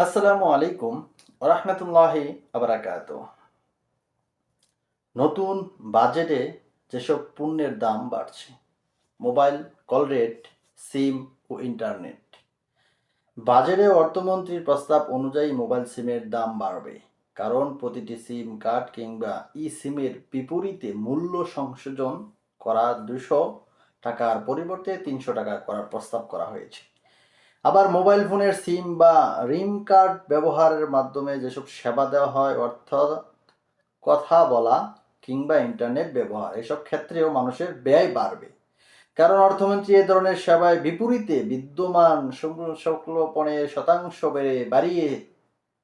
আসসালামু আলাইকুম রহমতুল্লাহি আবরাকাত। নতুন বাজেটে যেসব পণ্যের দাম বাড়ছে, মোবাইল, কল রেট, সিম ও ইন্টারনেট। বাজেটে অর্থমন্ত্রীর প্রস্তাব অনুযায়ী মোবাইল সিমের দাম বাড়বে, কারণ প্রতিটি সিম কার্ড কিংবা ই সিমের বিপরীতে মূল্য সংযোজন করা 200 টাকার পরিবর্তে 300 টাকা করার প্রস্তাব করা হয়েছে। আবার মোবাইল ফোনের সিম বা রিম কার্ড ব্যবহারের মাধ্যমে যেসব সেবা দেওয়া হয়, অর্থাৎ কথা বলা কিংবা ইন্টারনেট ব্যবহার, এসব ক্ষেত্রেও মানুষের ব্যয় বাড়বে। কারণ অর্থমন্ত্রী এ ধরনের সেবায় বিপরীতে বিদ্যমান শুল্ক 15% বাড়িয়ে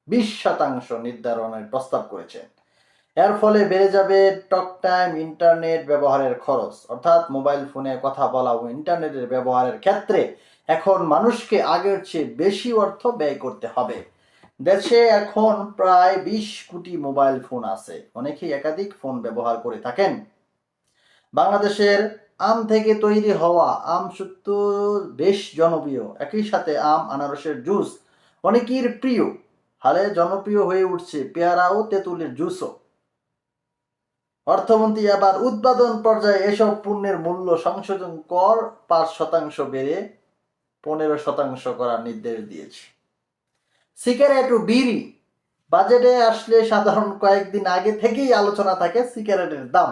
20% নির্ধারণের প্রস্তাব করেছেন। এর ফলে বেড়ে যাবে টক টাইম ইন্টারনেট ব্যবহারের খরচ, অর্থাৎ মোবাইল ফোনে কথা বলা ও ইন্টারনেটের ব্যবহারের ক্ষেত্রে এখন মানুষকে আগের চেয়ে বেশি অর্থ ব্যয় করতে হবে। দেশে এখন প্রায় 20 কোটি মোবাইল ফোন আছে, অনেকেই একাধিক ফোন ব্যবহার করে থাকেন। বাংলাদেশের আম থেকে তৈরি হওয়া আম সত্য বেশ জনপ্রিয়। একই সাথে আম, আনারসের জুস অনেকের প্রিয়। হালে জনপ্রিয় হয়ে উঠছে পেয়ারা ও তেঁতুলের জুসও। অর্থমন্ত্রী আবার উৎপাদন পর্যায়ে এসব পণ্যের মূল্য সংশোধন কর 5% বেড়ে 15% করার নির্দেশ দিয়েছে। সিগারেট ও বিড়ি বাজেটে আসলে সাধারণ কয়েকদিন আগে থেকেই আলোচনা থাকে সিগারেটের দাম,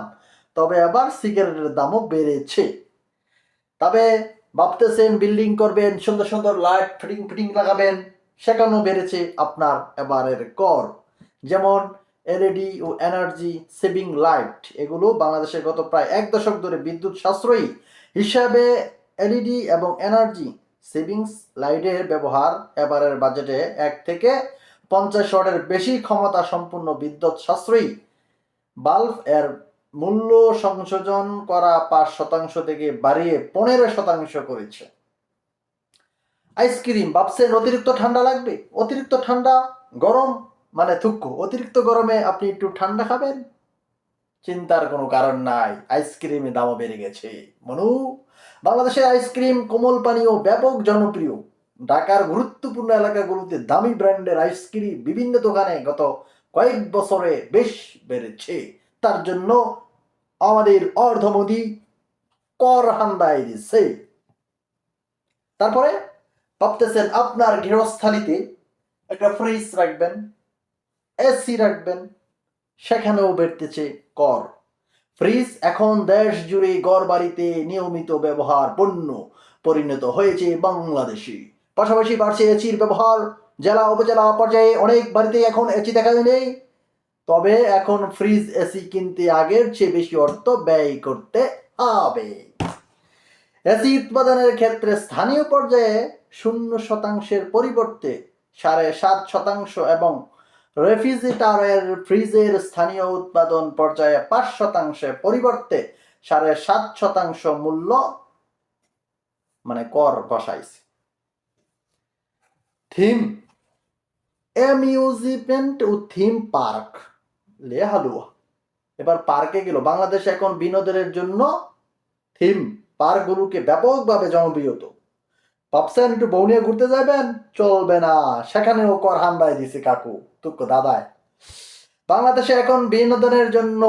তবে আবার সিগারেটের দামও বেড়েছে। তবে ভাবতেছেন বিল্ডিং করবেন, সুন্দর সুন্দর লাইট ফিটিং ফিটিং লাগাবেন, সেখানেও বেড়েছে আপনার এবারের কর। যেমন এলইডি ও এনার্জি সেভিং লাইট, এগুলো বাংলাদেশে গত প্রায় 1 দশক ধরে বিদ্যুৎ সাশ্রয়ী হিসাবে এলইডি এবং এনার্জি সেভিংস লাইটের ব্যবহার এবারের বাজেটে 1 থেকে 50 ওয়াটের বেশি ক্ষমতা সম্পূর্ণ বিদ্যুৎ সাশ্রয়ী বাল্ব এর মূল্য সংশোধন করা 5% থেকে বাড়িয়ে 15% করেছে। আইসক্রিম ভাবছেন অতিরিক্ত ঠান্ডা লাগবে, অতিরিক্ত ঠান্ডা গরম মানে থুক্কু, অতিরিক্ত গরমে আপনি একটু ঠান্ডা খাবেন, চিন্তার কোনো কারণ নাই, আইসক্রিমের দামও বেড়ে গেছে। মনু, বাংলাদেশের আইসক্রিম কোমল পানীয় ব্যাপক জনপ্রিয়। ঢাকার গুরুত্বপূর্ণ এলাকাগুলোতে দামি ব্র্যান্ডের আইসক্রিম বিভিন্ন দোকানে গত কয়েক বছরে বেশ বেড়েছে। তার জন্য আমাদের অর্থমন্ত্রী কর হান্দায় দিচ্ছে। তারপরে ভাবতেছেন আপনার গৃহস্থালিতে একটা ফ্রিজ রাখবেন, এসি রাখবেন, সেখানেও বেড়তেছে কর। ফ্রিজ এখন দেশ জুড়ে ঘর বাড়িতে নিয়মিত ব্যবহার পণ্য পরিণত হয়েছে বাংলাদেশে। পাশাপাশি বাড়ছে এসির ব্যবহার। জেলা উপজেলা পর্যায়ে অনেক বাড়িতে এখন এসি দেখা নেই। তবে এখন ফ্রিজ এসি কিনতে আগের চেয়ে বেশি অর্থ ব্যয় করতে হবে। এসি উৎপাদনের ক্ষেত্রে স্থানীয় পর্যায়ে 0% পরিবর্তে 7.5% এবং রেফ্রিজারেটর ফ্রিজের স্থানীয় উৎপাদন পর্যায়ে 5% পরিবর্তে 7.5% মূল্য মানে কর বসাইছে। থিম অ্যামিউজমেন্ট ও থিম পার্ক লে হালুয়া এবার পার্কে গেল। বাংলাদেশ এখন বিনোদনের জন্য থিম পার্কগুলোকে ব্যাপকভাবে জনপ্রিয়। ভাবছেন একটু বউ নিয়ে ঘুরতে যাবেন, চলবে না, সেখানেও কর হামবাই দিছে কাকু তুক দাদায়। বাংলাদেশে এখন বিনোদনের জন্য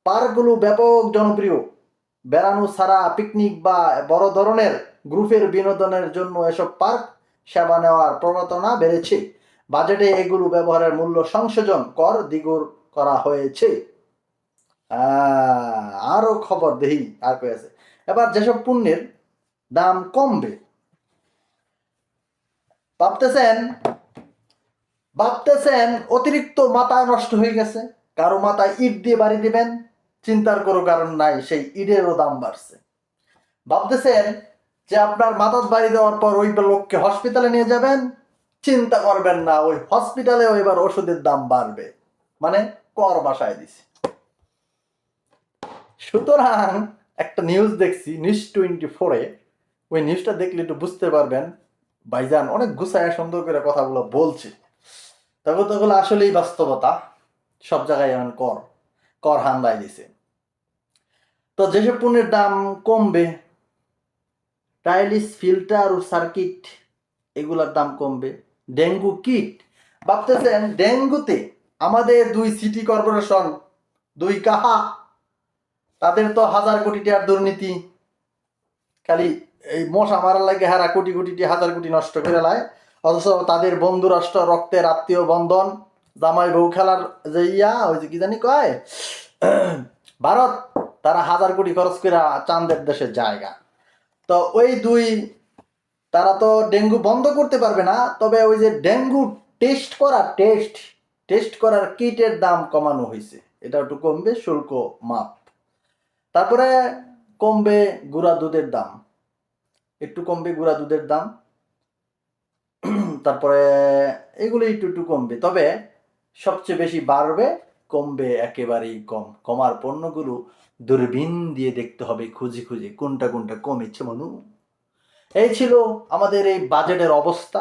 পার্কগুলো ব্যাপক জনপ্রিয়। বেড়ানো ছাড়া পিকনিক বা বড় ধরনের গ্রুপের বিনোদনের জন্য এসব পার্ক সেবা নেওয়ার প্রবণতা বেড়েছে। বাজেটে এগুলো ব্যবহারের মূল্য সংশোধন কর দ্বিগুণ করা হয়েছে। আরো খবর দেই আর কয়েছে। এবার যেসব পণ্যের দাম কমবে, ভাবতেছেন ভাবতেছেন অতিরিক্ত মাথা নষ্ট হয়ে গেছে, কারো মাথায় ইট দিয়ে বাড়ি দিবেন, চিন্তার কোনো কারণ নাই, সেই ইটেরও দাম বাড়ছে। ভাবতেছেন যে আপনার মাথা বাড়ি দেওয়ার পর ওই লোককে হসপিটালে নিয়ে যাবেন, চিন্তা করবেন না, ওই হসপিটালেও এবার ওষুধের দাম বাড়বে, মানে কর বাসায় দিছে। সুতরাং একটা নিউজ দেখছি News24-এ, ওই নিউজটা দেখলে একটু বুঝতে পারবেন ভাইজান অনেক গুছায় সুন্দর করে কথাগুলো বলছে। তখন আসলেই বাস্তবতা, সব জায়গায় এমন কর কর হামলায় দিছে। তো যেসব পণ্যের দাম কমবে, টাইলিশ, ফিল্টার ও সার্কিট, এগুলার দাম কমবে। Dengue kit. ভাবতেছেন ডেঙ্গুতে আমাদের 2 সিটি কর্পোরেশন, 2 কাহা, তাদের তো হাজার কোটি টাকার দুর্নীতি, খালি এই মশা মারার লাগে হারা কোটি কোটি টাকা, হাজার কোটি নষ্ট করে লায়। অথচ তাদের বন্ধু রাষ্ট্র, রক্তের আত্মীয় বন্ধন, জামাই বউ খেলার যে ওই যে কি জানি কয় ভারত, তারা হাজার কোটি খরচ করে চাঁদের দেশের জায়গা। তো ওই 2, তারা তো ডেঙ্গু বন্ধ করতে পারবে না, তবে ওই যে ডেঙ্গু টেস্ট করার কিটের দাম কমানো হয়েছে, এটা একটু কমবে, শুল্ক মাপ। তারপরে কমবে গুঁড়া দুধের দাম, একটু কমবে গুঁড়া দুধের দাম। তারপরে এগুলো একটু একটু কমবে, তবে সবচেয়ে বেশি বাড়বে, কমবে একেবারেই কম। কমার পণ্যগুলো দূরবীন দিয়ে দেখতে হবে, খুঁজে খুঁজে কোনটা কোনটা কমেছে মানু। এই ছিল আমাদের এই বাজেটের অবস্থা।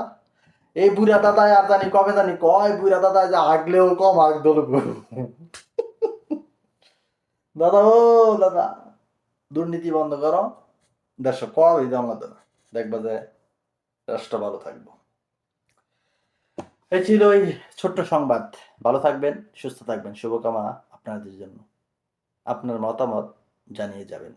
এই বুড়া দাদায় আর জানি কবে জানি কয়, বুড়া দাদায় যে আগলেও কম আগদল দাদা, ও দাদা, দুর্নীতি বন্ধ করো, দেশ কর আমাদের, দেখবা যে রাষ্ট্র ভালো থাকবো। এই ছিল ওই ছোট্ট সংবাদ। ভালো থাকবেন, সুস্থ থাকবেন, শুভকামনা আপনাদের জন্য। আপনার মতামত জানিয়ে যাবেন।